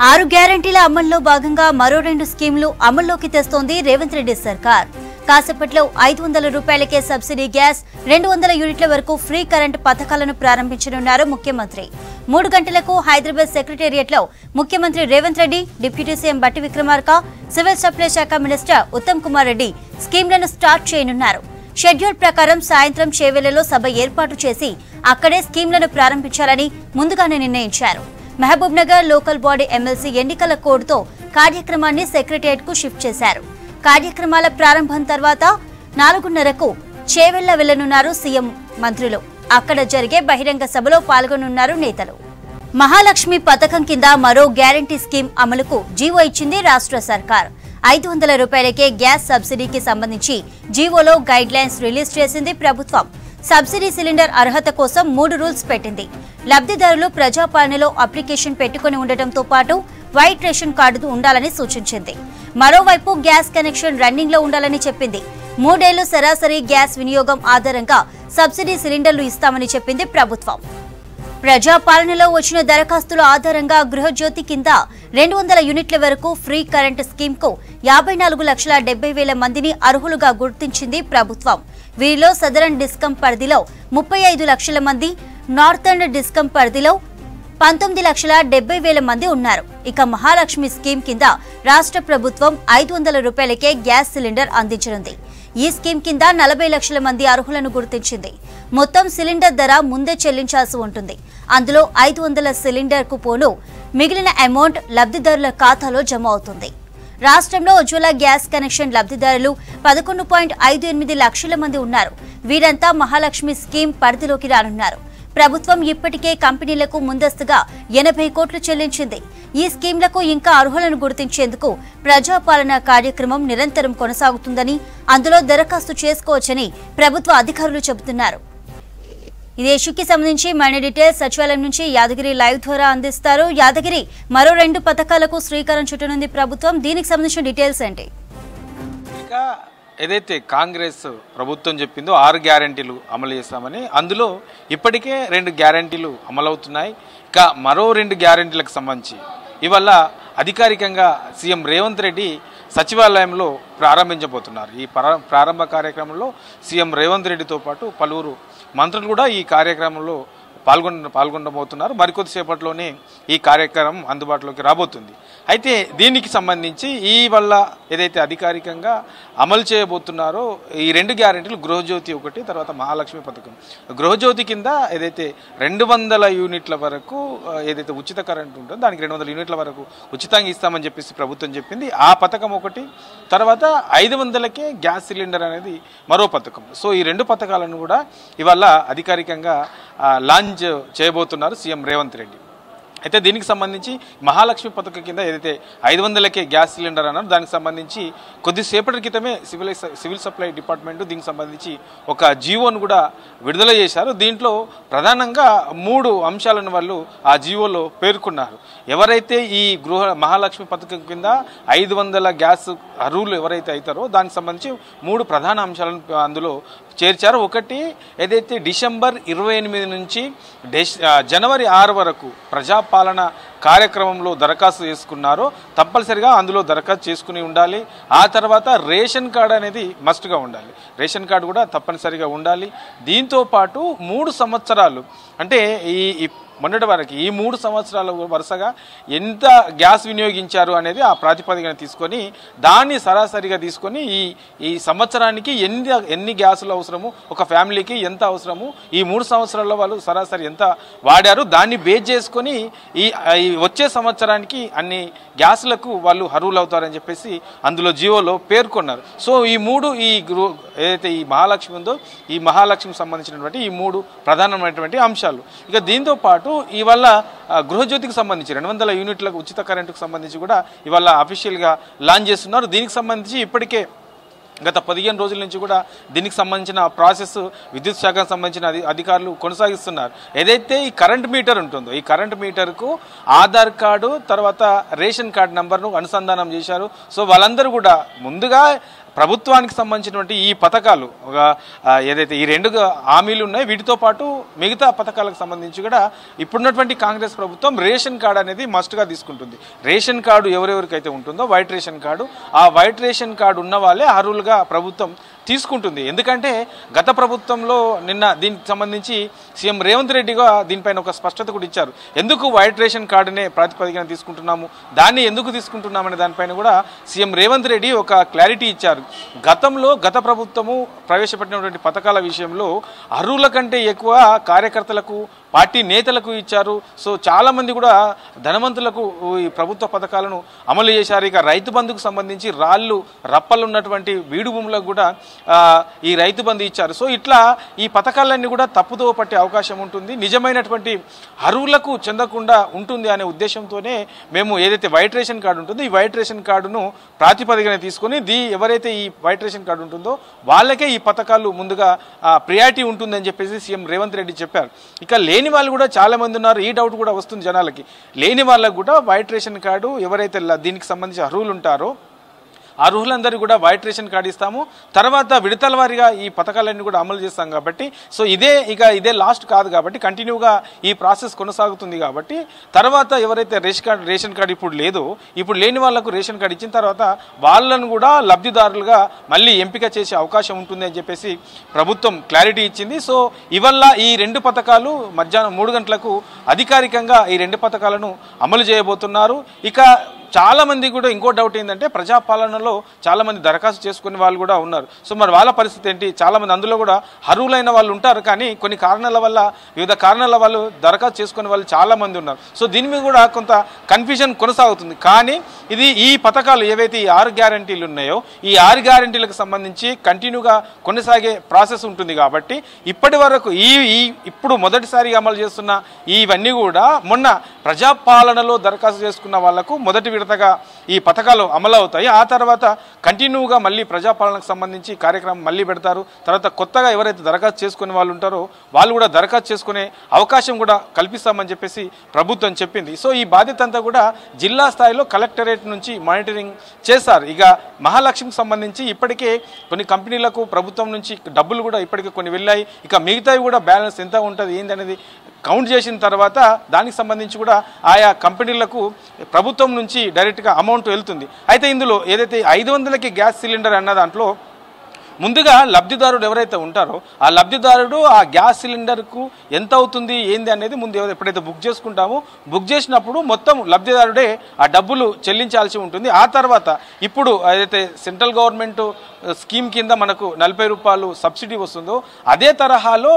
6 గ్యారెంటీల అమల్లో భాగంగా మరో 2 స్కీమ్లు అమల్లోకి తెస్తోంది రేవంత్ రెడ్డి సర్కార్. కాసేపట్లో 500 రూపాయలకే సబ్సిడీ గ్యాస్, 200 యూనిట్ల వరకు ఫ్రీ కరెంట్ పథకాలను ప్రారంభించనున్నారు ముఖ్యమంత్రి. 3 గంటలకు హైదరాబాద్ సెక్రటేరియట్లో ముఖ్యమంత్రి రేవంత్ రెడ్డి, డిప్యూటీ సీఎం బట్టి విక్రమార్క, సివిల్ సప్లై శాఖ మినిస్టర్ ఉత్తమ్ కుమార్ రెడ్డి స్కీమ్లను స్టార్ట్ చేయనున్నారు. షెడ్యూల్ ప్రకారం సాయంత్రం చేవెళ్లలో సభ ఏర్పాటు చేసి అక్కడే స్కీమ్లను ప్రారంభించాలని ముందుగానే నిర్ణయించారు. Mahabubnagar local body MLC ఎన్నికల కోడ్తో కార్యక్రమాన్ని సెక్రటేరియట్కు షిఫ్ట్ చేశారు. కార్యక్రమాల ప్రారంభం తర్వాత 4:30కు చేవెళ్ల వెళ్లనున్నారు సీఎం, మంత్రులు. అక్కడ జరిగే బహిరంగ సభలో పాల్గొనున్నారు నేతలు. మహాలక్ష్మి పథకం కింద మరో గ్యారంటీ స్కీమ్ అమలుకు జీవో ఇచ్చింది రాష్ట్ర సర్కార్. 500 రూపాయలకే గ్యాస్ సబ్సిడీకి సంబంధించి జీవోలో గైడ్ లైన్స్ రిలీజ్ చేసింది ప్రభుత్వం. సబ్సిడీ సిలిండర్ అర్హత కోసం 3 రూల్స్ పెట్టింది. లబ్ధిదారులు ప్రజాపాలనలో అప్లికేషన్ పెట్టుకుని ఉండటంతో పాటు వైట్ రేషన్ కార్డు ఉండాలని సూచించింది. మరోవైపు గ్యాస్ కనెక్షన్ రన్నింగ్ లో ఉండాలని చెప్పింది. 3 ఏళ్లు సరాసరి గ్యాస్ వినియోగం ఆధారంగా సబ్సిడీ సిలిండర్లు ఇస్తామని చెప్పింది ప్రభుత్వం. ప్రజాపాలనలో వచ్చిన దరఖాస్తుల ఆధారంగా గృహజ్యోతి కింద 200 యూనిట్ల వరకు ఫ్రీ కరెంట్ స్కీమ్కు 54,70,000 మందిని అర్హులుగా గుర్తించింది ప్రభుత్వం. వీరిలో సదరన్ డిస్కమ్ పరిధిలో 35 లక్షల మంది, నార్థర్న్ డిస్కమ్ పరిధిలో 19,70,000 మంది ఉన్నారు. ఇక మహాలక్ష్మి స్కీమ్ కింద రాష్ట్ర ప్రభుత్వం 500 రూపాయలకే గ్యాస్ సిలిండర్ అందించనుంది. ఈ స్కీమ్ కింద 40 లక్షల మంది అర్హులను గుర్తించింది. మొత్తం సిలిండర్ ధర ముందే చెల్లించాల్సి ఉంటుంది. అందులో 500 సిలిండర్ కు పోను మిగిలిన అమౌంట్ లబ్ధిదారుల ఖాతాలో జమ అవుతుంది. రాష్ట్రంలో ఉజ్వల గ్యాస్ కనెక్షన్ లబ్ధిదారులు 11.58 లక్షల మంది ఉన్నారు. వీరంతా మహాలక్ష్మి స్కీమ్ పరిధిలోకి రానున్నారు. ప్రభుత్వం ఇప్పటికే కంపెనీలకు ముందస్తుగా 80 కోట్లు చెల్లించింది. ఈ స్కీమ్లకు ఇంకా అర్హులను గుర్తించేందుకు ప్రజాపాలన కార్యక్రమం నిరంతరం కొనసాగుతుందని, అందులో దరఖాస్తు చేసుకోవచ్చని ప్రభుత్వ అధికారులు చెబుతున్నారు. ఇదే ఇష్యూకి సంబంధించి మరిన్ని డీటెయిల్స్ సచివాలయం నుంచి యాదగిరి లైవ్ ద్వారా అందిస్తారు. యాదగిరి, మరో 2 పథకాలకు శ్రీకారం చుట్టనుంది ప్రభుత్వం. దీనికి సంబంధించిన డీటెయిల్స్ ఏంటి? ఏదైతే కాంగ్రెస్ ప్రభుత్వం చెప్పిందో 6 గ్యారెంటీలు అమలు చేస్తామని, అందులో ఇప్పటికే 2 గ్యారెంటీలు అమలవుతున్నాయి. ఇక మరో 2 గ్యారెంటీలకు సంబంధించి ఇవాళ అధికారికంగా సీఎం రేవంత్ రెడ్డి సచివాలయంలో ప్రారంభించబోతున్నారు. ఈ ప్రారంభ కార్యక్రమంలో సీఎం రేవంత్ రెడ్డితో పాటు పలువురు మంత్రులు కూడా ఈ కార్యక్రమంలో పాల్గొనబోతున్నారు. మరికొద్దిసేపట్లోనే ఈ కార్యక్రమం అందుబాటులోకి రాబోతుంది. అయితే దీనికి సంబంధించి ఈ వల్ల ఏదైతే అధికారికంగా అమలు చేయబోతున్నారో ఈ 2 గ్యారెంటీలు, గృహజ్యోతి ఒకటి, తర్వాత మహాలక్ష్మి పథకం. గృహజ్యోతి కింద ఏదైతే 200 యూనిట్ల వరకు ఏదైతే ఉచిత కరెంట్ ఉంటుందో దానికి 200 యూనిట్ల వరకు ఉచితంగా ఇస్తామని చెప్పేసి ప్రభుత్వం చెప్పింది. ఆ పథకం ఒకటి, తర్వాత 500కే గ్యాస్ సిలిండర్ అనేది మరో పథకం. సో ఈ 2 పథకాలను కూడా ఇవాళ అధికారికంగా లాంచ్ చేయబోతున్నారు సీఎం రేవంత్ రెడ్డి. అయితే దీనికి సంబంధించి మహాలక్ష్మి పథకం కింద ఏదైతే 500కే గ్యాస్ సిలిండర్ అన్నారో దానికి సంబంధించి కొద్దిసేపటి క్రితమే సివిల్ సప్లై డిపార్ట్మెంట్ దీనికి సంబంధించి ఒక జీవోను కూడా విడుదల చేశారు. దీంట్లో ప్రధానంగా 3 అంశాలను వాళ్ళు ఆ జీవోలో పేర్కొన్నారు. ఎవరైతే ఈ మహాలక్ష్మి పథకం కింద 500 గ్యాస్ అర్హులు ఎవరైతే అవుతారో దానికి సంబంధించి 3 ప్రధాన అంశాలను అందులో చేర్చారు. ఒకటి, ఏదైతే డిసెంబర్ 28 నుంచి జనవరి 6 వరకు ప్రజాపాలన కార్యక్రమంలో దరఖాస్తు చేసుకున్నారో తప్పనిసరిగా అందులో దరఖాస్తు చేసుకుని ఉండాలి. ఆ తర్వాత రేషన్ కార్డు అనేది మస్ట్గా ఉండాలి. రేషన్ కార్డు కూడా తప్పనిసరిగా ఉండాలి. దీంతో పాటు 3 సంవత్సరాలు అంటే మొన్నటి వరకు ఈ 3 సంవత్సరాలు వరుసగా ఎంత గ్యాస్ వినియోగించారు అనేది ఆ ప్రాతిపదికన తీసుకొని దాన్ని సరాసరిగా తీసుకొని ఈ సంవత్సరానికి ఎన్ని గ్యాసులు అవసరము, ఒక ఫ్యామిలీకి ఎంత అవసరము, ఈ 3 సంవత్సరాల్లో వాళ్ళు సరాసరి ఎంత వాడారు దాన్ని బేస్ చేసుకొని ఈ వచ్చే సంవత్సరానికి అన్ని గ్యాసులకు వాళ్ళు అర్హులు అవుతారని చెప్పేసి అందులో జీవోలో పేర్కొన్నారు. సో ఈ 3 ఏదైతే ఈ మహాలక్ష్మి ఉందో ఈ మహాలక్ష్మికి సంబంధించినటువంటి ఈ 3 ప్రధానమైనటువంటి అంశాలు. ఇక దీంతో పాటు ఇవాళ గృహజ్యోతికి సంబంధించి 200 యూనిట్లకు ఉచిత కరెంటుకు సంబంధించి కూడా ఇవాళ అఫీషియల్గా లాంచ్ చేస్తున్నారు. దీనికి సంబంధించి ఇప్పటికే గత 15 రోజుల నుంచి కూడా దీనికి సంబంధించిన ప్రాసెస్ విద్యుత్ శాఖకు సంబంధించిన అధికారులు కొనసాగిస్తున్నారు. ఏదైతే ఈ కరెంట్ మీటర్ ఉంటుందో ఈ కరెంట్ మీటర్కు ఆధార్ కార్డు తర్వాత రేషన్ కార్డు నంబర్ను అనుసంధానం చేశారు. సో వాళ్ళందరూ కూడా ముందుగా ప్రభుత్వానికి సంబంధించినటువంటి ఈ పథకాలు ఏదైతే ఈ 2 హామీలు ఉన్నాయి వీటితో పాటు మిగతా పథకాలకు సంబంధించి కూడా ఇప్పుడున్నటువంటి కాంగ్రెస్ ప్రభుత్వం రేషన్ కార్డు అనేది మస్ట్గా తీసుకుంటుంది. రేషన్ కార్డు ఎవరెవరికైతే ఉంటుందో వైట్ రేషన్ కార్డు, ఆ వైట్ రేషన్ కార్డు ఉన్న వాళ్ళే అర్హులుగా ప్రభుత్వం తీసుకుంటుంది. ఎందుకంటే గత ప్రభుత్వంలో నిన్న దీనికి సంబంధించి సీఎం రేవంత్ రెడ్డిగా దీనిపైన ఒక స్పష్టత కూడా ఇచ్చారు. ఎందుకు వైట్ రేషన్ కార్డునే ప్రాతిపదికన తీసుకుంటున్నాము, దాన్ని ఎందుకు తీసుకుంటున్నామనే దానిపైన కూడా సీఎం రేవంత్ రెడ్డి ఒక క్లారిటీ ఇచ్చారు. గతంలో గత ప్రభుత్వము ప్రవేశపెట్టినటువంటి పథకాల విషయంలో అర్హుల కంటే ఎక్కువ కార్యకర్తలకు పార్టీ నేతలకు ఇచ్చారు. సో చాలామంది కూడా ధనవంతులకు ఈ ప్రభుత్వ పథకాలను అమలు చేశారు. ఇక రైతు బంధుకు సంబంధించి రాళ్ళు రప్పలు ఉన్నటువంటి బీడు భూములకు కూడా ఈ రైతు బంధు ఇచ్చారు. సో ఇట్లా ఈ పథకాలన్నీ కూడా తప్పుదో పట్టే అవకాశం ఉంటుంది, నిజమైనటువంటి అర్హులకు చెందకుండా ఉంటుంది అనే ఉద్దేశంతోనే మేము ఏదైతే వైట్ రేషన్ కార్డు ఉంటుందో ఈ వైట్ రేషన్ కార్డును ప్రాతిపదికన తీసుకొని ఎవరైతే ఈ వైట్ రేషన్ కార్డు ఉంటుందో వాళ్ళకే ఈ పథకాలు ముందుగా ప్రియారిటీ ఉంటుందని చెప్పేసి సీఎం రేవంత్ రెడ్డి చెప్పారు. ఇక లేని వాళ్ళు కూడా చాలా మంది ఉన్నారు. ఈ డౌట్ కూడా వస్తుంది జనాలకి. లేని వాళ్ళకు కూడా వైట్ రేషన్ కార్డు ఎవరైతే దీనికి సంబంధించి అర్హులు ఉంటారో అర్హులందరికీ కూడా వైట్ రేషన్ కార్డు ఇస్తాము. తర్వాత విడతల వారీగా ఈ పథకాలన్నీ కూడా అమలు చేస్తాం కాబట్టి సో ఇదే లాస్ట్ కాదు కాబట్టి కంటిన్యూగా ఈ ప్రాసెస్ కొనసాగుతుంది కాబట్టి తర్వాత ఎవరైతే రేషన్ కార్డు ఇప్పుడు లేదో ఇప్పుడు లేని వాళ్లకు రేషన్ కార్డు ఇచ్చిన తర్వాత వాళ్ళను కూడా లబ్ధిదారులుగా మళ్ళీ ఎంపిక చేసే అవకాశం ఉంటుంది అని చెప్పేసి ప్రభుత్వం క్లారిటీ ఇచ్చింది. సో ఇవల్ల ఈ 2 పథకాలు మధ్యాహ్నం 3 గంటలకు అధికారికంగా ఈ 2 పథకాలను అమలు చేయబోతున్నారు. ఇక చాలా మంది కూడా ఇంకో డౌట్ ఏంటంటే ప్రజాపాలనలో చాలా మంది దరఖాస్తు చేసుకునే వాళ్ళు కూడా ఉన్నారు. సో మరి వాళ్ళ పరిస్థితి ఏంటి? చాలా మంది అందులో కూడా అర్హులైన వాళ్ళు ఉంటారు, కానీ కొన్ని కారణాల వల్ల వివిధ కారణాల వాళ్ళు దరఖాస్తు చేసుకునే వాళ్ళు చాలా మంది ఉన్నారు. సో దీని మీద కూడా కొంత కన్ఫ్యూజన్ కొనసాగుతుంది. కానీ ఈ పథకాలు ఏవైతే ఈ 6 గ్యారంటీలు ఉన్నాయో ఈ 6 గ్యారంటీలకు సంబంధించి కంటిన్యూగా కొనసాగే ప్రాసెస్ ఉంటుంది కాబట్టి ఇప్పటి వరకు ఇప్పుడు మొదటిసారిగా అమలు చేస్తున్న ఇవన్నీ కూడా మొన్న ప్రజాపాలనలో దరఖాస్తు చేసుకున్న వాళ్లకు మొదటి విడతగా ఈ పథకాలు అమలు అవుతాయి. ఆ తర్వాత కంటిన్యూగా మళ్ళీ ప్రజాపాలనకు సంబంధించి కార్యక్రమం మళ్ళీ పెడతారు. తర్వాత కొత్తగా ఎవరైతే దరఖాస్తు చేసుకునే వాళ్ళు ఉంటారో వాళ్ళు కూడా దరఖాస్తు చేసుకునే అవకాశం కూడా కల్పిస్తామని చెప్పేసి ప్రభుత్వం చెప్పింది. సో ఈ బాధ్యత అంతా కూడా జిల్లా స్థాయిలో కలెక్టరేట్ నుంచి మానిటరింగ్ చేశారు. ఇక మహాలక్ష్మికి సంబంధించి ఇప్పటికే కొన్ని కంపెనీలకు ప్రభుత్వం నుంచి డబ్బులు కూడా ఇప్పటికే కొన్ని వెళ్ళాయి. ఇక మిగతావి కూడా బ్యాలెన్స్ ఎంత ఉంటుంది ఏంది అనేది కౌంట్ చేసిన తర్వాత దానికి సంబంధించి కూడా ఆయా కంపెనీలకు ప్రభుత్వం నుంచి డైరెక్ట్గా అమౌంట్ వెళ్తుంది. అయితే ఇందులో ఏదైతే 500కి గ్యాస్ సిలిండర్ అన్న దాంట్లో ముందుగా లబ్ధిదారుడు ఎవరైతే ఉంటారో ఆ లబ్ధిదారుడు ఆ గ్యాస్ సిలిండర్కు ఎంత అవుతుంది ఏంది అనేది ముందు ఎప్పుడైతే బుక్ చేసుకుంటామో బుక్ చేసినప్పుడు మొత్తం లబ్ధిదారుడే ఆ డబ్బులు చెల్లించాల్సి ఉంటుంది. ఆ తర్వాత ఇప్పుడు ఏదైతే సెంట్రల్ గవర్నమెంట్ స్కీమ్ కింద మనకు 40 రూపాయలు సబ్సిడీ వస్తుందో అదే తరహాలో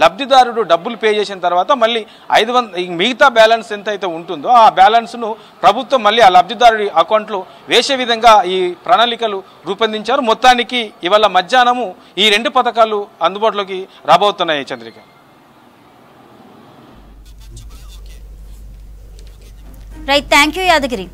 లబ్ధిదారుడు డబ్బులు పే చేసిన తర్వాత మళ్ళీ 500 మిగతా బ్యాలెన్స్ ఎంత అయితే ఉంటుందో ఆ బ్యాలెన్స్ను ప్రభుత్వం మళ్ళీ ఆ లబ్ధిదారుడి అకౌంట్లో వేసే విధంగా ఈ ప్రణాళికలు రూపొందించారు. మొత్తానికి ఇవాళ మధ్యాహ్నము ఈ 2 పథకాలు అందుబాటులోకి రాబోతున్నాయి. Chandrika, right, thank you Yadagiri.